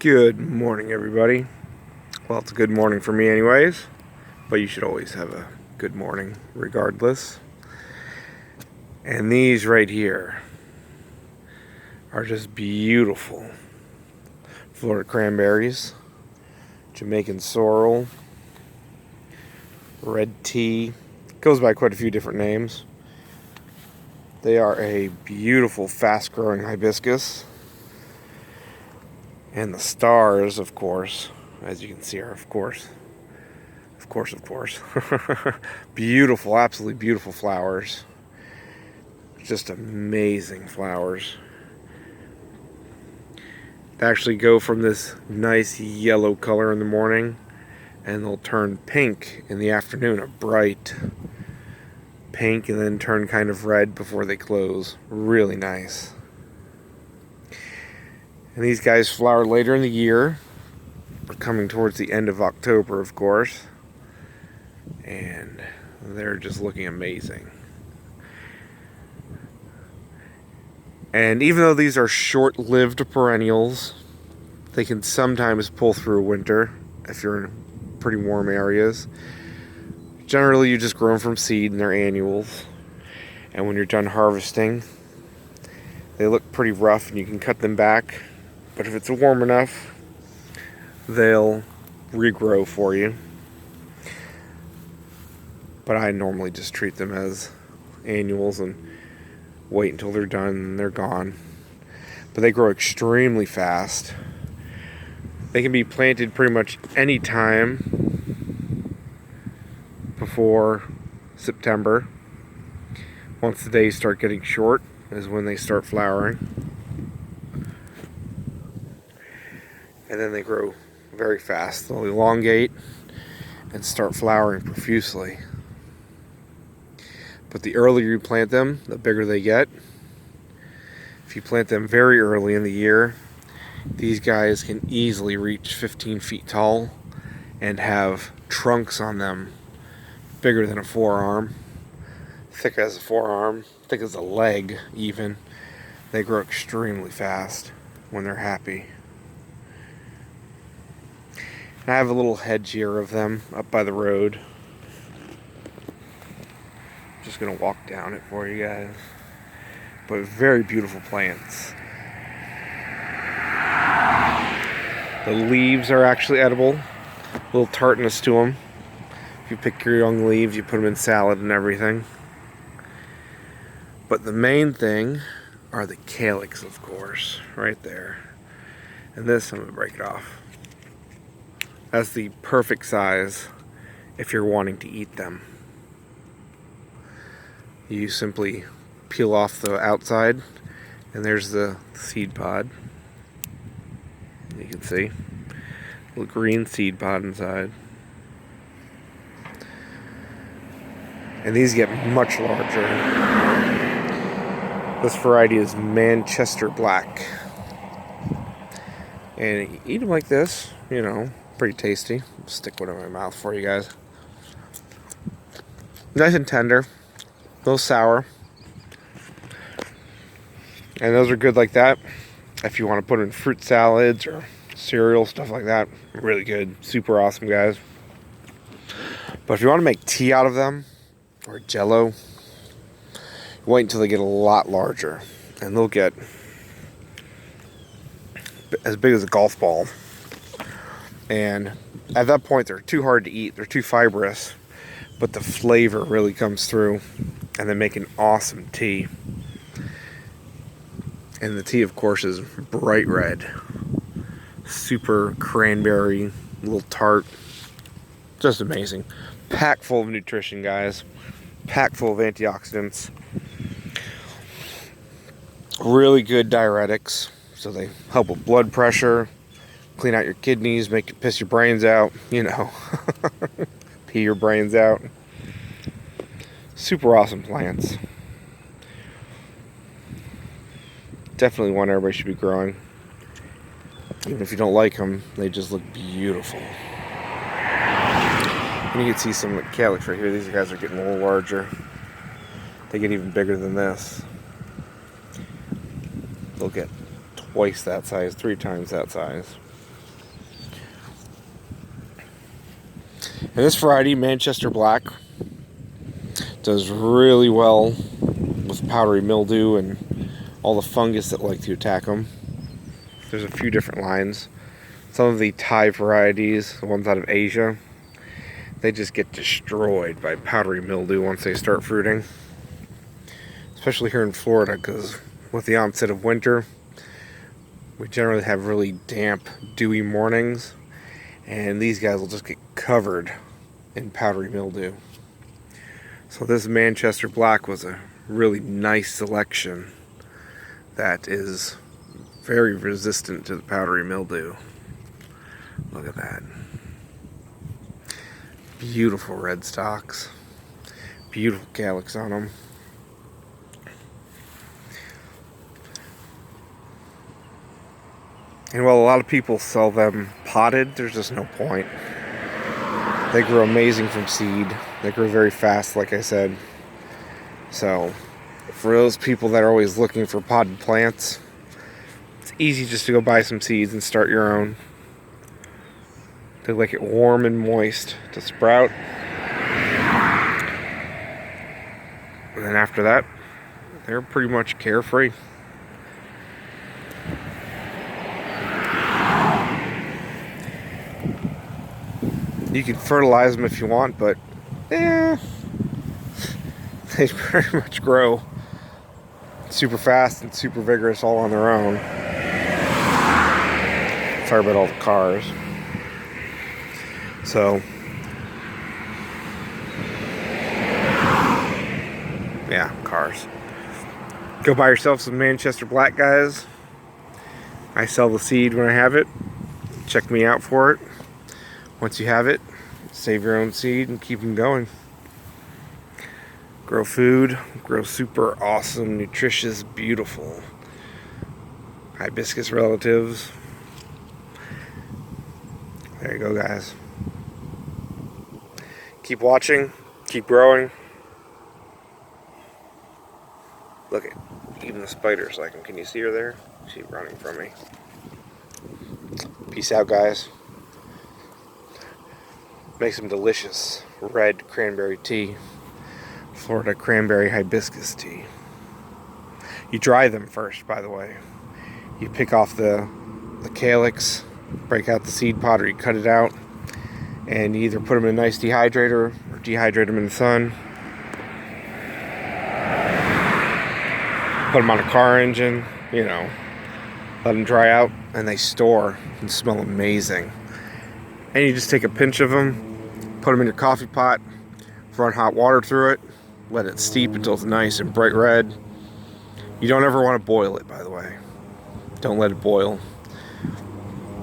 Good morning, everybody. Well, it's a good morning for me anyways, but you should always have a good morning regardless. And these right here are just beautiful Florida cranberries, Jamaican sorrel, red tea. Goes by quite a few different names. They are a beautiful, fast-growing hibiscus. And the stars, of course, as you can see, are of course. Beautiful, absolutely beautiful flowers. Just amazing flowers. They actually go from this nice yellow color in the morning, and they'll turn pink in the afternoon, a bright pink, and then turn kind of red before they close. Really nice. And these guys flower later in the year. We're coming towards the end of October, of course. And they're just looking amazing. And even though these are short-lived perennials, they can sometimes pull through winter if you're in pretty warm areas. Generally, you just grow them from seed and they're annuals. And when you're done harvesting, they look pretty rough and you can cut them back. But if it's warm enough, they'll regrow for you. But I normally just treat them as annuals and wait until they're done and they're gone. But they grow extremely fast. They can be planted pretty much any time before September. Once the days start getting short is when they start flowering. And then they grow very fast. They'll elongate and start flowering profusely. But the earlier you plant them, the bigger they get. If you plant them very early in the year, these guys can easily reach 15 feet tall and have trunks on them bigger than a forearm, thick as a forearm, thick as a leg even. They grow extremely fast when they're happy. I have a little hedge here of them up by the road. Just gonna walk down it for you guys. But very beautiful plants. The leaves are actually edible. A little tartness to them. If you pick your young leaves, you put them in salad and everything. But the main thing are the calyx, of course, right there. And this, I'm gonna break it off. That's the perfect size if you're wanting to eat them. You simply peel off the outside, and there's the seed pod. You can see a little green seed pod inside. And these get much larger. This variety is Manchester Black. And you eat them like this, you know, pretty tasty. I'll stick one in my mouth for you guys. Nice and tender, a little sour. And those are good like that. If you want to put them in fruit salads or cereal, stuff like that, really good. Super awesome, guys. But if you want to make tea out of them, or jello, wait until they get a lot larger. And they'll get as big as a golf ball. And at that point, they're too hard to eat. They're too fibrous. But the flavor really comes through. And they make an awesome tea. And the tea, of course, is bright red. Super cranberry, a little tart. Just amazing. Packed full of nutrition, guys. Packed full of antioxidants. Really good diuretics. So they help with blood pressure, clean out your kidneys, make you piss your brains out, you know. Pee your brains out. Super awesome plants. Definitely one everybody should be growing. Even if you don't like them, they just look beautiful. And you can see some of the calyx right here. These guys are getting a little larger. They get even bigger than this. They'll get twice that size, 3 times that size. And this variety, Manchester Black, does really well with powdery mildew and all the fungus that like to attack them. There's a few different lines. Some of the Thai varieties, the ones out of Asia, they just get destroyed by powdery mildew once they start fruiting. Especially here in Florida, because with the onset of winter, we generally have really damp, dewy mornings, and these guys will just get covered in powdery mildew. So this Manchester Black was a really nice selection that is very resistant to the powdery mildew. Look at that. Beautiful red stalks. Beautiful calyx on them. And while a lot of people sell them potted, there's just no point. They grow amazing from seed. They grow very fast, like I said. So, for those people that are always looking for potted plants, it's easy just to go buy some seeds and start your own. They like it warm and moist to sprout. And then after that, they're pretty much carefree. You can fertilize them if you want, but they pretty much grow super fast and super vigorous all on their own. Sorry about all the cars. So, yeah, cars. Go buy yourself some Manchester Black, guys. I sell the seed when I have it. Check me out for it. Once you have it, save your own seed and keep them going. Grow food, grow super awesome, nutritious, beautiful hibiscus relatives. There you go, guys. Keep watching, keep growing. Look at even the spiders like them. Can you see her there? She's running from me. Peace out, guys. Make some delicious red cranberry tea. Florida cranberry hibiscus tea. You dry them first, by the way. You pick off the calyx, break out the seed pod, or you cut it out, and you either put them in a nice dehydrator or dehydrate them in the sun. Put them on a car engine, let them dry out, and they store and smell amazing. And you just take a pinch of them, put them in your coffee pot, run hot water through it, let it steep until it's nice and bright red. You don't ever want to boil it, by the way. Don't let it boil.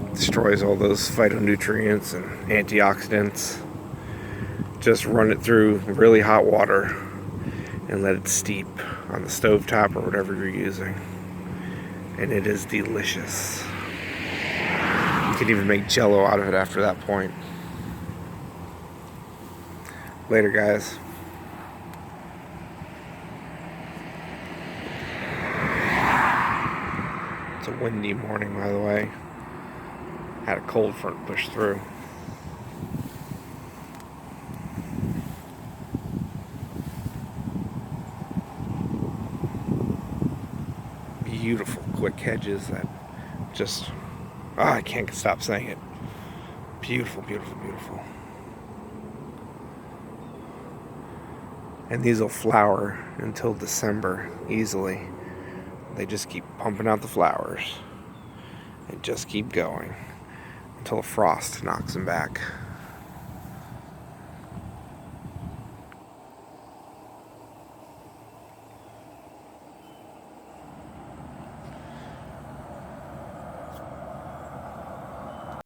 It destroys all those phytonutrients and antioxidants. Just run it through really hot water and let it steep on the stovetop or whatever you're using. And it is delicious. You can even make jello out of it after that point. Later, guys. It's a windy morning, by the way. Had a cold front push through. Beautiful, quick hedges that just... I can't stop saying it. Beautiful, beautiful, beautiful. And these will flower until December, easily. They just keep pumping out the flowers. And just keep going until a frost knocks them back.